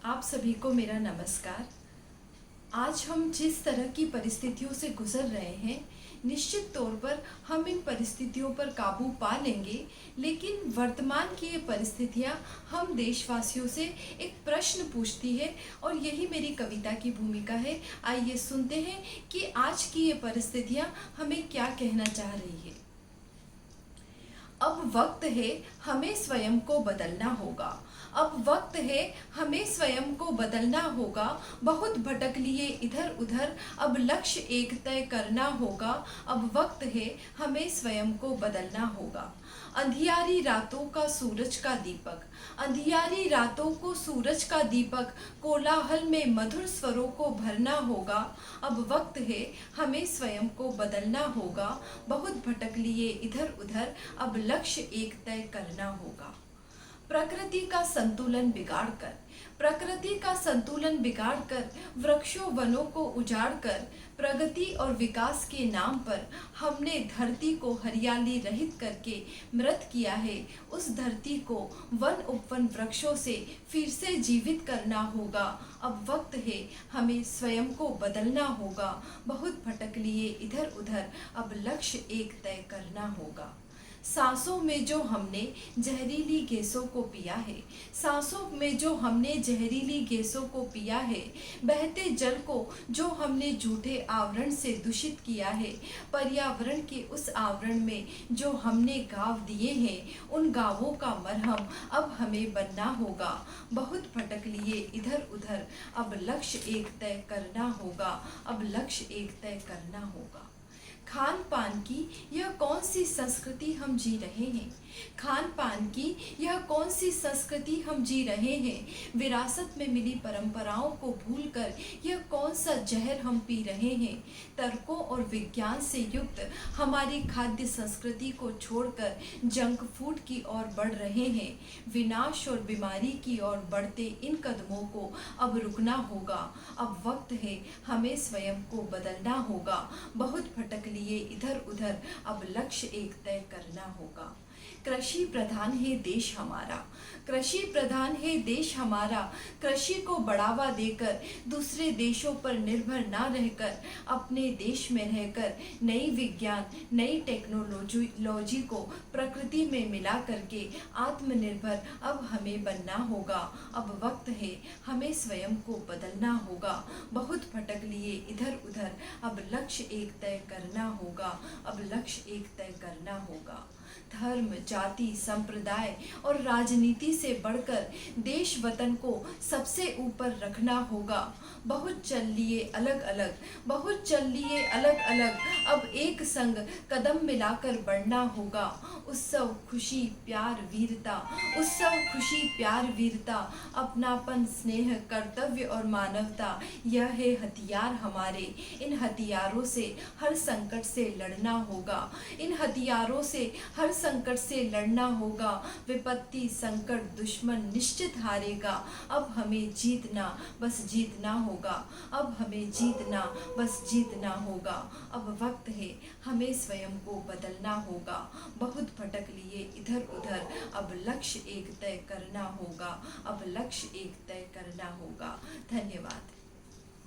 आप सभी को मेरा नमस्कार। आज हम जिस तरह की परिस्थितियों से गुजर रहे हैं, निश्चित तौर पर हम इन परिस्थितियों पर काबू पा लेंगे, लेकिन वर्तमान की ये परिस्थितियाँ हम देशवासियों से एक प्रश्न पूछती है और यही मेरी कविता की भूमिका है। आइए सुनते हैं कि आज की ये परिस्थितियाँ हमें क्या कहना चाह रही है। अब वक्त है हमें स्वयं को बदलना होगा। अब वक्त है हमें स्वयं को बदलना होगा। बहुत भटक लिए इधर उधर, अब लक्ष्य एक तय करना होगा। अब वक्त है हमें स्वयं को बदलना होगा। अंधियारी रातों का सूरज का दीपक, अंधियारी रातों को सूरज का दीपक, कोलाहल में मधुर स्वरों को भरना होगा। अब वक्त है हमें स्वयं को बदलना होगा। बहुत भटक लिए इधर उधर, अब लक्ष्य एक तय करना होगा। प्रकृति का संतुलन बिगाड़कर, प्रकृति का संतुलन बिगाड़कर, वृक्षों वनों को उजाड़कर, प्रगति और विकास के नाम पर हमने धरती को हरियाली रहित करके मृत किया है। उस धरती को वन उपवन वृक्षों से फिर से जीवित करना होगा। अब वक्त है हमें स्वयं को बदलना होगा। बहुत भटक लिए इधर उधर, अब लक्ष्य एक तय करना होगा। सांसों में जो हमने जहरीली गैसों को पिया है, सांसों में जो हमने जहरीली गैसों को पिया है, बहते जल को जो हमने झूठे आवरण से दूषित किया है, पर्यावरण के उस आवरण में जो हमने गाँव दिए हैं, उन गाँवों का मरहम अब हमें बनना होगा। बहुत भटक लिए इधर उधर, अब लक्ष्य एक तय करना होगा। अब लक्ष्य एक तय करना होगा। खान पान की यह कौन सी संस्कृति हम जी रहे हैं, खान पान की यह कौन सी संस्कृति हम जी रहे हैं। विरासत में मिली परंपराओं को भूलकर यह कौन सा जहर हम पी रहे हैं। तर्कों और विज्ञान से युक्त हमारी खाद्य संस्कृति को छोड़कर जंक फूड की ओर बढ़ रहे हैं। विनाश और बीमारी की ओर बढ़ते इन कदमों को अब रुकना होगा। अब वक्त है हमें स्वयं को बदलना होगा। बहुत भटक लिए इधर उधर, अब लक्ष्य एक तय करना होगा। कृषि प्रधान है देश हमारा, कृषि प्रधान है देश हमारा। कृषि को बढ़ावा देकर दूसरे देशों पर निर्भर ना रहकर, अपने देश में रहकर नई विज्ञान नई टेक्नोलॉजी को प्रकृति में मिला करके आत्मनिर्भर अब हमें बनना होगा। अब वक्त है हमें स्वयं को बदलना होगा। बहुत भटक लिए इधर उधर, अब लक्ष्य एक तय करना होगा। अब लक्ष्य एक तय करना होगा। धर्म जाति संप्रदाय और राजनीति से बढ़कर देश वतन को सबसे ऊपर रखना होगा। बहुत चल लिए अलग अलग, बहुत चल लिए अलग अलग, अब एक संग कदम मिलाकर बढ़ना होगा। उत्सव खुशी प्यार वीरता, उत्सव खुशी प्यार वीरता, अपनापन स्नेह कर्तव्य और मानवता, यह है हथियार हमारे। इन हथियारों से हर संकट से लड़ना होगा। इन हथियारों से हर संकट से लड़ना होगा। विपत्ति संकट दुश्मन निश्चित हारेगा। अब हमें जीतना बस जीतना होगा। अब हमें जीतना बस जीतना होगा। अब वक्त है हमें स्वयं को बदलना होगा। बहुत भटक लिए इधर उधर, अब लक्ष्य एक तय करना होगा। अब लक्ष्य एक तय करना होगा। धन्यवाद।